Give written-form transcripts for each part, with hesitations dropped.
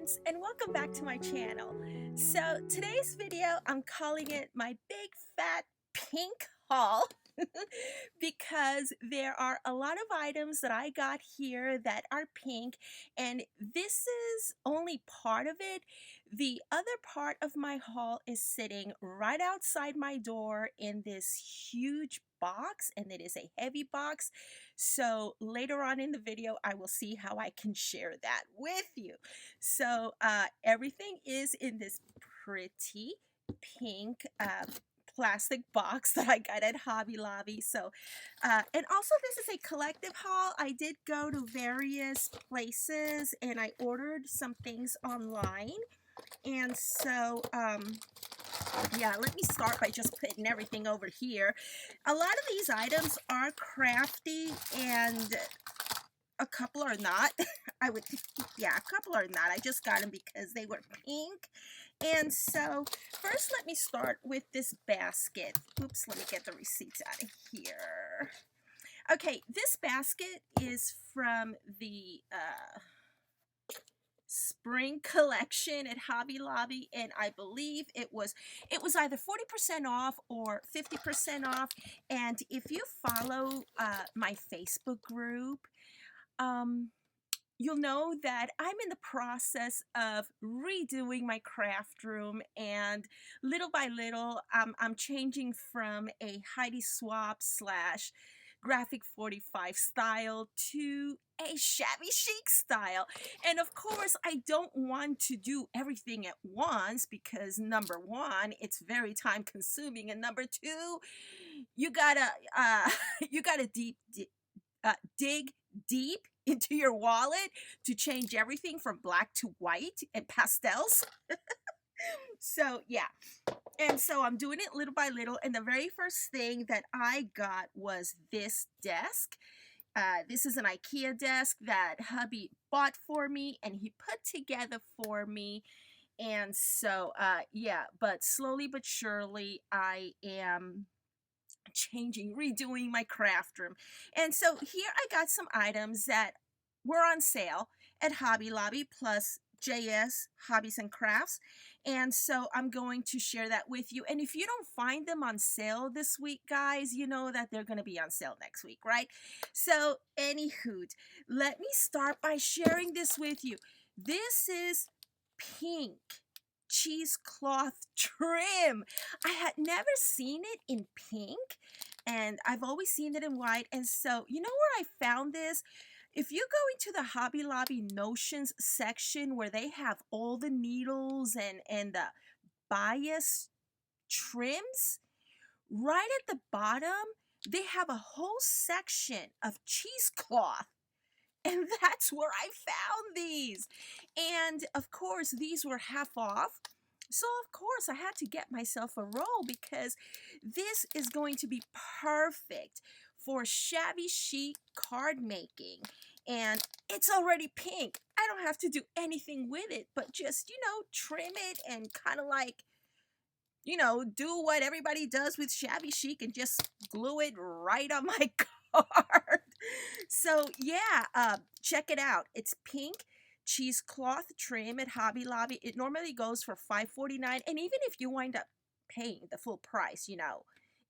friends, and welcome back to my channel. So today's video, I'm calling it my big fat pink haul because there are a lot of items that I got here that are pink, and this is only part of it. The other part of my haul is sitting right outside my door in this huge box, and it is a heavy box. So later on in the video, I will see how I can share that with you. So everything is in this pretty pink plastic box that I got at Hobby Lobby. So, and also this is a collective haul. I did go to various places and I ordered some things online. And so, yeah, let me start by just putting everything over here. A lot of these items are crafty and a couple are not. I would, yeah, a couple are not. I just got them because they were pink. And so first let me start with this basket. Oops, let me get the receipts out of here. Okay, this basket is from the spring collection at Hobby Lobby, and I believe it was either 40% off or 50% off. And if you follow my Facebook group, you'll know that I'm in the process of redoing my craft room, and little by little I'm changing from a Heidi Swapp slash graphic 45 style to a shabby chic style. And of course I don't want to do everything at once because number one, it's very time consuming, and number two, you gotta you gotta dig deep into your wallet to change everything from black to white and pastels. So yeah, and so I'm doing it little by little, and the very first thing that I got was this desk. This is an IKEA desk that hubby bought for me and he put together for me. And so yeah, but slowly but surely I am redoing my craft room. And so here I got some items that were on sale at Hobby Lobby plus J&S Hobbies and Crafts. And so I'm going to share that with you. And if you don't find them on sale this week, guys, you know that they're going to be on sale next week, right? So anywho, let me start by sharing this with you. This is pink cheesecloth trim. I had never seen it in pink, and I've always seen it in white. And so you know where I found this? If you go into the Hobby Lobby Notions section where they have all the needles and the bias trims, right at the bottom they have a whole section of cheesecloth. And that's where I found these. And of course, these were half off. So of course, I had to get myself a roll because this is going to be perfect for shabby chic card making. And it's already pink. I don't have to do anything with it, but just, trim it and kind of like, do what everybody does with shabby chic and just glue it right on my card. So yeah, check it out. It's pink cheesecloth trim at Hobby Lobby. It normally goes for $5.49, and even if you wind up paying the full price,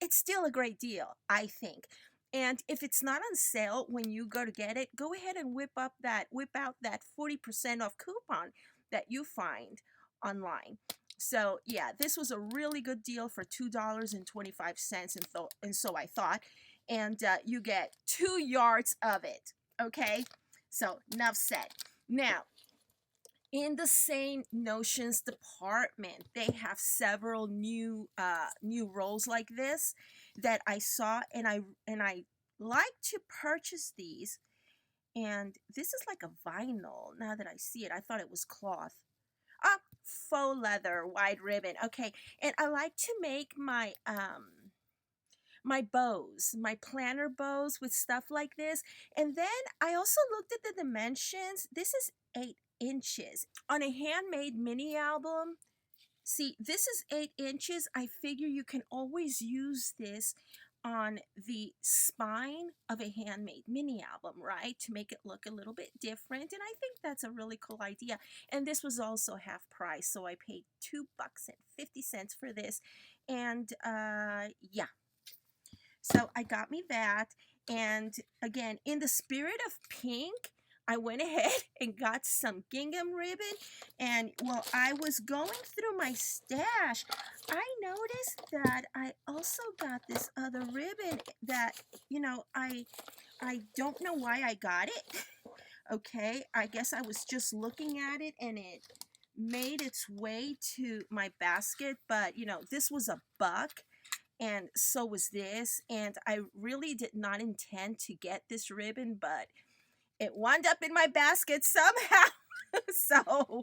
it's still a great deal, I think. And if it's not on sale when you go to get it, go ahead and whip out that 40% off coupon that you find online. So yeah, this was a really good deal for $2.25, and so I thought. And you get 2 yards of it. Okay, so enough said. Now, in the same Notions department, they have several new rolls like this that I saw, and I like to purchase these. And this is like a vinyl. Now that I see it, I thought it was cloth. Faux leather, wide ribbon. Okay, and I like to make my my bows, my planner bows with stuff like this. And then I also looked at the dimensions. This is 8 inches on a handmade mini album. See, this is 8 inches. I figure you can always use this on the spine of a handmade mini album, right? To make it look a little bit different. And I think that's a really cool idea. And this was also half price, so I paid $2.50 for this. And yeah, so I got me that. And again, in the spirit of pink, I went ahead and got some gingham ribbon. And while I was going through my stash, I noticed that I also got this other ribbon that, I don't know why I got it. Okay, I guess I was just looking at it and it made its way to my basket. But, this was a buck and so was this, and I really did not intend to get this ribbon, but it wound up in my basket somehow. So,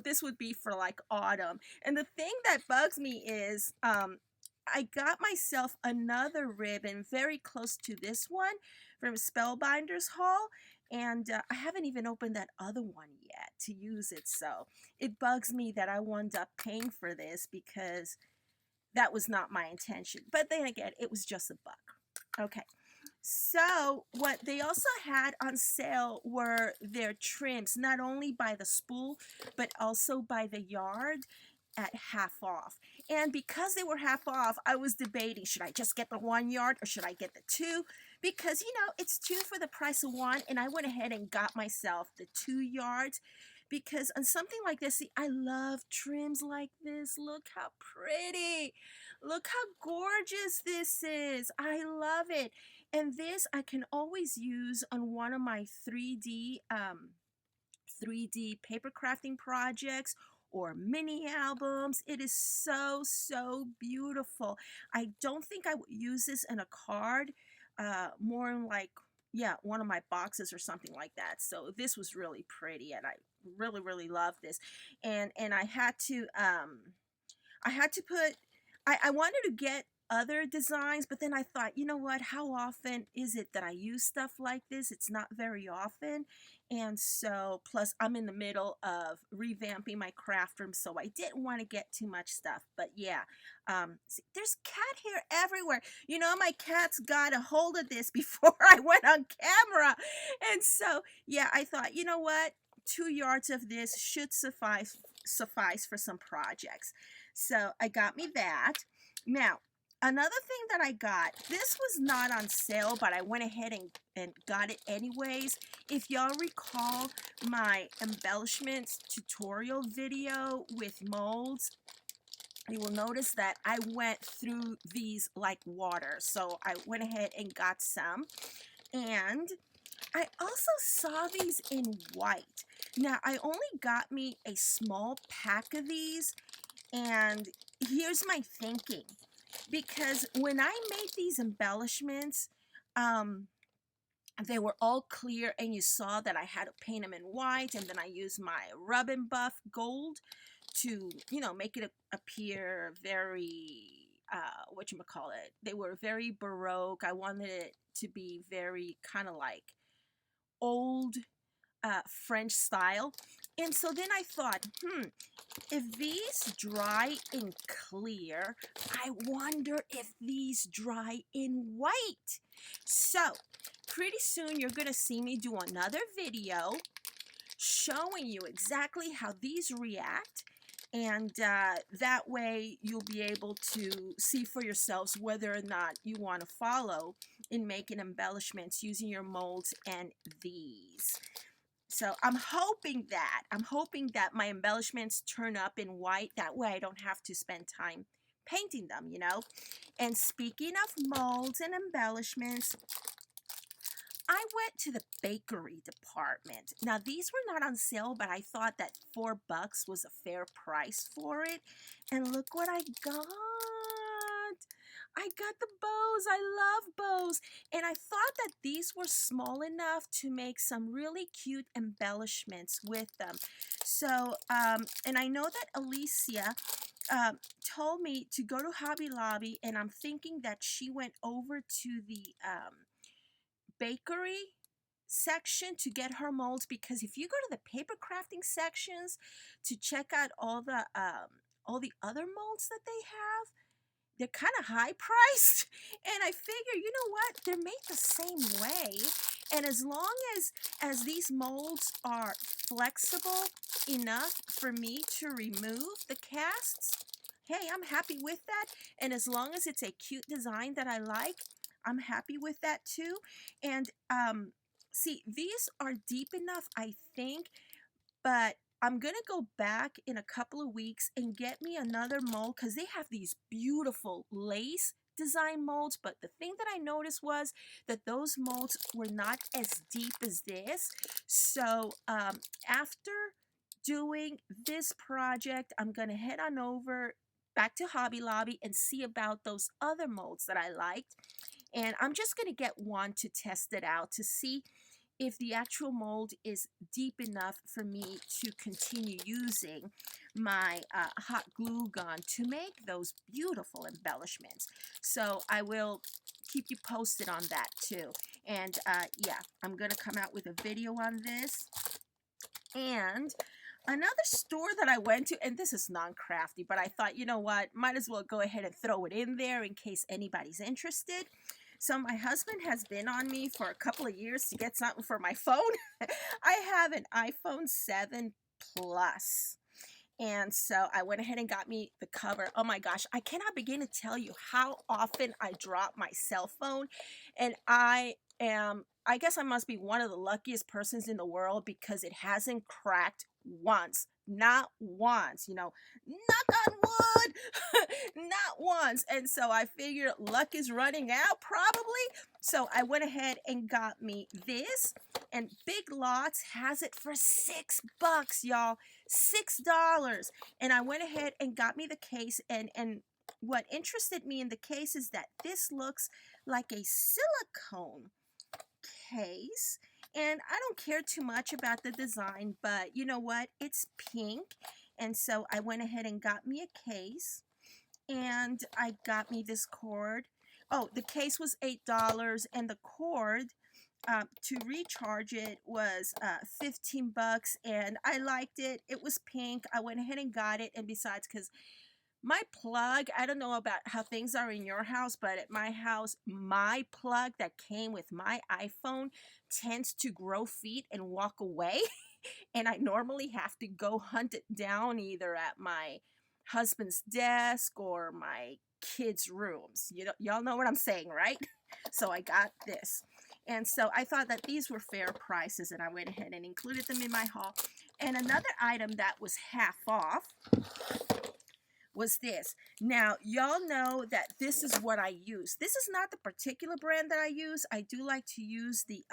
this would be for like autumn. And the thing that bugs me is I got myself another ribbon very close to this one from Spellbinders Haul, and I haven't even opened that other one yet to use it. So it bugs me that I wound up paying for this because that was not my intention. But then again, it was just a buck. Okay. So what they also had on sale were their trims, not only by the spool, but also by the yard at half off. And because they were half off, I was debating, should I just get the 1 yard or should I get the 2? Because, it's 2 for the price of 1. And I went ahead and got myself the 2 yards. Because on something like this, see, I love trims like this. Look how pretty. Look how gorgeous this is. I love it. And this I can always use on one of my 3D paper crafting projects or mini albums. It is so, so beautiful. I don't think I would use this in a card, more in like, yeah, one of my boxes or something like that. So this was really pretty and I really, really love this. And I had to put, I wanted to get other designs, but then I thought, you know what, how often is it that I use stuff like this? It's not very often. And so, plus I'm in the middle of revamping my craft room, so I didn't want to get too much stuff. But yeah, see, there's cat hair everywhere. My cats got a hold of this before I went on camera. And so, yeah, I thought, you know what, 2 yards of this should suffice for some projects. So I got me that. Now, another thing that I got, this was not on sale, but I went ahead and got it anyways. If y'all recall my embellishments tutorial video with molds, you will notice that I went through these like water. So I went ahead and got some. And I also saw these in white. Now, I only got me a small pack of these. And here's my thinking. Because when I made these embellishments, they were all clear and you saw that I had to paint them in white, and then I used my Rub and Buff gold to, make it appear very, whatchamacallit. They were very Baroque. I wanted it to be very kind of like old French style. And so then I thought, if these dry in clear, I wonder if these dry in white. So pretty soon you're going to see me do another video showing you exactly how these react. And that way you'll be able to see for yourselves whether or not you want to follow in making embellishments using your molds and these. So I'm hoping that my embellishments turn up in white. That way I don't have to spend time painting them, And speaking of molds and embellishments, I went to the bakery department. Now, these were not on sale, but I thought that $4 was a fair price for it. And look what I got. I got the bows. I love bows. And I thought that these were small enough to make some really cute embellishments with them. So, and I know that Alicia told me to go to Hobby Lobby, and I'm thinking that she went over to the bakery section to get her molds, because if you go to the paper crafting sections to check out all the other molds that they have, they're kind of high priced. And I figure, you know what? They're made the same way. And as long as these molds are flexible enough for me to remove the casts, hey, I'm happy with that. And as long as it's a cute design that I like, I'm happy with that too. And see, these are deep enough, I think, but I'm going to go back in a couple of weeks and get me another mold because they have these beautiful lace design molds. But the thing that I noticed was that those molds were not as deep as this. So after doing this project, I'm going to head on over back to Hobby Lobby and see about those other molds that I liked. And I'm just going to get one to test it out to see if the actual mold is deep enough for me to continue using my hot glue gun to make those beautiful embellishments. So I will keep you posted on that too. And yeah, I'm going to come out with a video on this. And another store that I went to, and this is non-crafty, but I thought, you know what, might as well go ahead and throw it in there in case anybody's interested. So my husband has been on me for a couple of years to get something for my phone. I have an iPhone 7 Plus. And so I went ahead and got me the cover. Oh my gosh, I cannot begin to tell you how often I drop my cell phone. And I guess I must be one of the luckiest persons in the world because it hasn't cracked once. Not once, you know, knock on wood, not once. And so I figured luck is running out probably. So I went ahead and got me this, and Big Lots has it for $6, y'all, $6. And I went ahead and got me the case, and what interested me in the case is that this looks like a silicone case. And I don't care too much about the design, but you know what? It's pink. And so I went ahead and got me a case. And I got me this cord. Oh, the case was $8. And the cord to recharge it was $15. And I liked it. It was pink. I went ahead and got it. And besides, because my plug, I don't know about how things are in your house, but at my house, my plug that came with my iPhone tends to grow feet and walk away. And I normally have to go hunt it down either at my husband's desk or my kids' rooms. Y'all know what I'm saying, right? So I got this. And so I thought that these were fair prices, and I went ahead and included them in my haul. And another item that was half off was this. Now, y'all know that this is what I use. This is not the particular brand that I use. I do like to use the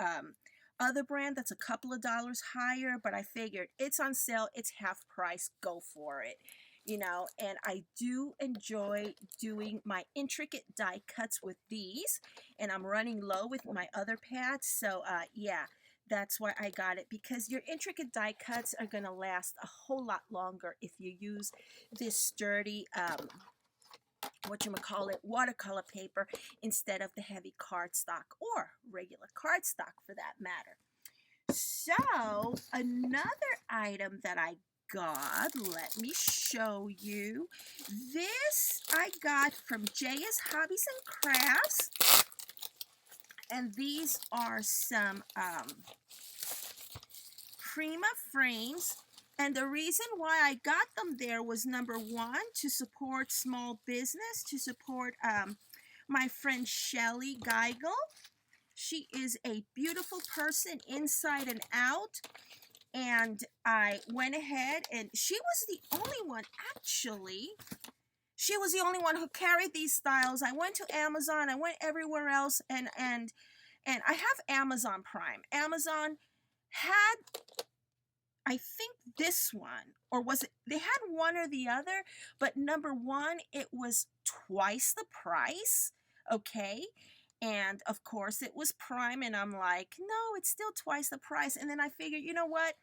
other brand that's a couple of dollars higher, but I figured it's on sale, it's half price, go for it. You know, and I do enjoy doing my intricate die cuts with these, and I'm running low with my other pads, so yeah, that's why I got it, because your intricate die cuts are going to last a whole lot longer if you use this sturdy, watercolor paper instead of the heavy cardstock or regular cardstock for that matter. So, another item that I got, let me show you. This I got from J&S Hobbies and Crafts. And these are some Prima frames. And the reason why I got them there was, number one, to support small business, to support my friend Shelly Geigel. She is a beautiful person inside and out. And I went ahead, and she was the only one, actually. She was the only one who carried these styles. I went to Amazon. I went everywhere else, and I have Amazon Prime. Amazon had, I think, this one, or was it, they had one or the other, but number one, it was twice the price, okay? And of course it was Prime, and I'm like, no, it's still twice the price. And then I figured, you know what?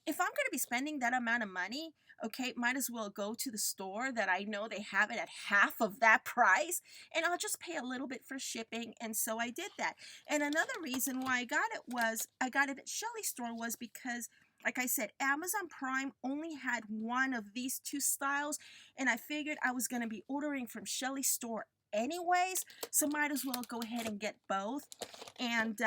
If I'm going to be spending that amount of money, okay, might as well go to the store that I know they have it at half of that price, and I'll just pay a little bit for shipping. And so I did that. And another reason why I got it at Shelly's store was because like I said, Amazon Prime only had one of these two styles, and I figured I was going to be ordering from Shelly's store anyways, so might as well go ahead and get both. And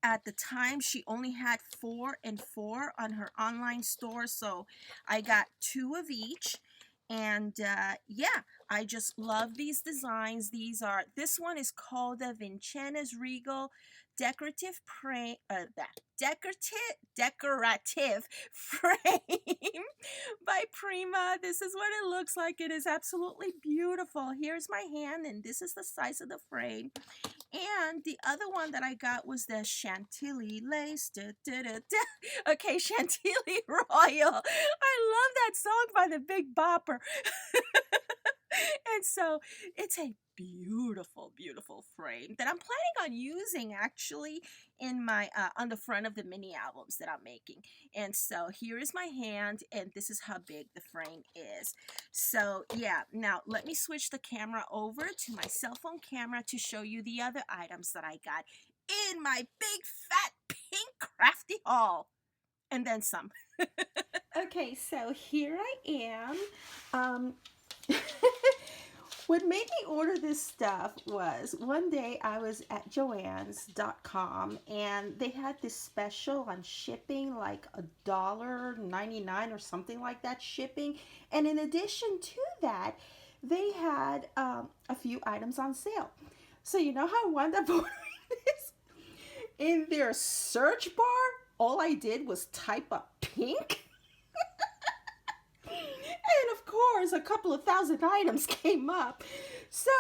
at the time she only had 4 and 4 on her online store, so I got 2 of each. And yeah, I just love these designs. This one is called the Vincennes Regal decorative decorative frame by Prima. This is what it looks like. It is absolutely beautiful. Here's my hand, and this is the size of the frame. And the other one that I got was the Chantilly lace. Okay, Chantilly Royal. I love that song by the Big Bopper. And so it's a beautiful, beautiful frame that I'm planning on using actually in my on the front of the mini albums that I'm making. And so here is my hand, and this is how big the frame is. So yeah, now let me switch the camera over to my cell phone camera to show you the other items that I got in my big fat pink crafty haul, and then some. Okay, so here I am. What made me order this stuff was one day I was at Joann's.com, and they had this special on shipping, like $1.99 or something like that shipping. And in addition to that, they had a few items on sale. So you know how I wound up ordering this? In their search bar, all I did was type up pink. And of course, a couple of thousand items came up. So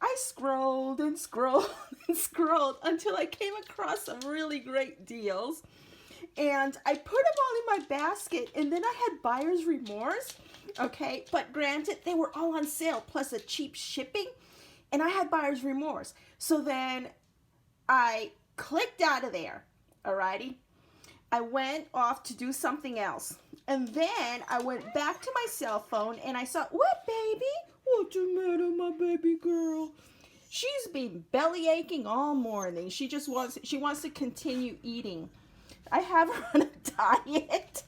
I scrolled and scrolled and scrolled until I came across some really great deals. And I put them all in my basket, and then I had buyer's remorse. Okay, but granted, they were all on sale plus a cheap shipping, and I had buyer's remorse. So then I clicked out of there. Alrighty. I went off to do something else. And then I went back to my cell phone and I saw, what, baby? What's the matter, my baby girl? She's been belly aching all morning. She wants to continue eating. I have her on a diet.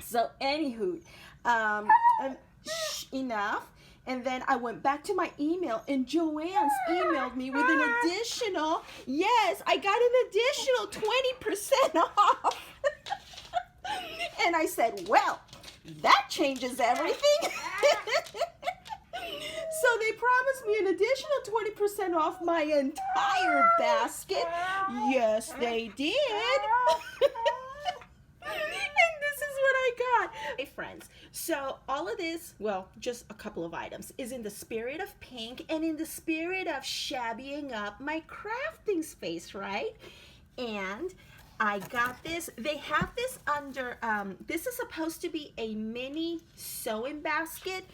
So anywho, enough. And then I went back to my email, and Joann's emailed me with an additional, yes, I got an additional 20% off. And I said, well, that changes everything. So they promised me an additional 20% off my entire basket. Yes, they did. And this is what I got. Hey friends, so all of this, well, just a couple of items, is in the spirit of pink and in the spirit of shabbying up my crafting space, right? And I got this. They have this under, this is supposed to be a mini sewing basket,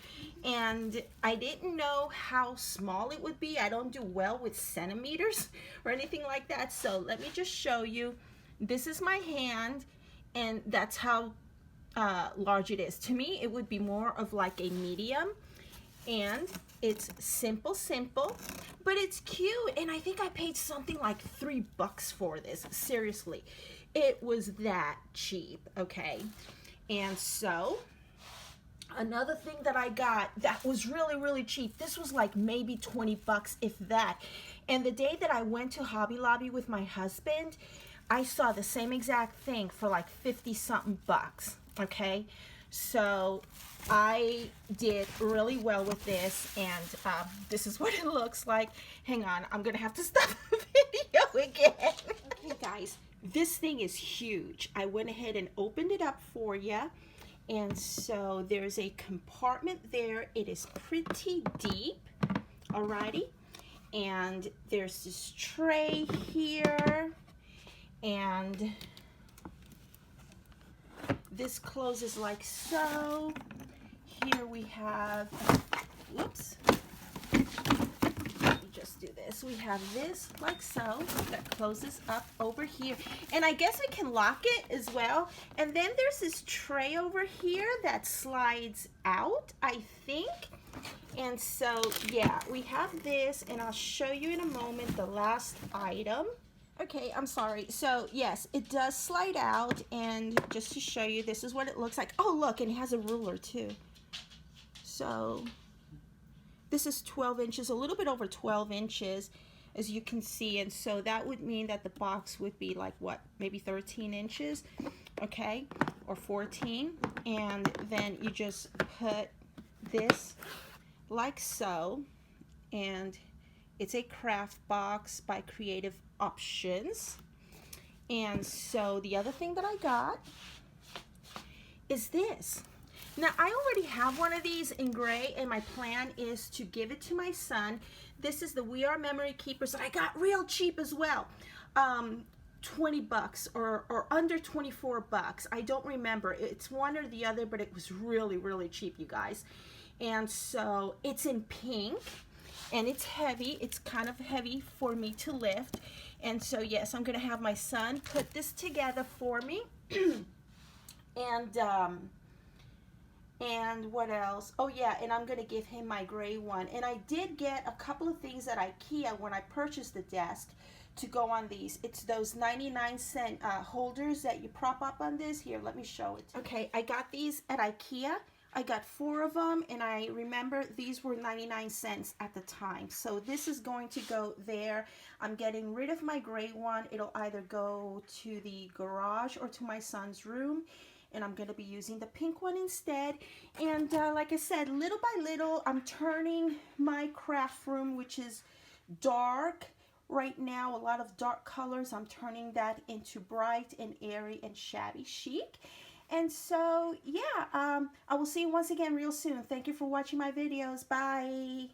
and I didn't know how small it would be. I don't do well with centimeters or anything like that, so let me just show you. This is my hand, and that's how large it is. To me, it would be more of like a medium, and it's simple, but it's cute. And I think I paid something like $3 for this. Seriously, it was that cheap. Okay, and so another thing that I got that was really cheap, this was like maybe $20, if that. And the day that I went to Hobby Lobby with my husband, I saw the same exact thing for like 50-something bucks. Okay, so I did really well with this, and this is what it looks like. Hang on, I'm gonna have to stop the video again. Okay guys, this thing is huge. I went ahead and opened it up for you, and so there's a compartment there. It is pretty deep. Alrighty, and there's this tray here, and this closes like so. Here we have, whoops, let me just do this. We have this like so, that closes up over here. And I guess I can lock it as well. And then there's this tray over here that slides out, I think. And so, yeah, we have this, and I'll show you in a moment the last item. Okay, I'm sorry. So yes, it does slide out, and just to show you, this is what it looks like. Oh look, and it has a ruler too. So this is 12 inches, a little bit over 12 inches, as you can see. And so that would mean that the box would be like, what, maybe 13 inches, okay, or 14. And then you just put this like so, and it's a craft box by Creative Options. And so the other thing that I got is this. Now, I already have one of these in gray, and my plan is to give it to my son. This is the We Are Memory Keepers that I got real cheap as well. 20 bucks or under 24 bucks. I don't remember. It's one or the other, but it was really, really cheap, you guys. And so it's in pink, and it's heavy. It's kind of heavy for me to lift. And so, yes, I'm going to have my son put this together for me. And what else? Oh yeah, and I'm gonna give him my gray one. And I did get a couple of things at IKEA when I purchased the desk to go on these. It's those 99-cent holders that you prop up on this. Here, let me show it. Okay, I got these at IKEA. I got 4 of them, and I remember these were 99 cents at the time. So this is going to go there. I'm getting rid of my gray one. It'll either go to the garage or to my son's room. And I'm going to be using the pink one instead. And like I said, little by little, I'm turning my craft room, which is dark right now, a lot of dark colors. I'm turning that into bright and airy and shabby chic. And so, yeah, I will see you once again real soon. Thank you for watching my videos. Bye.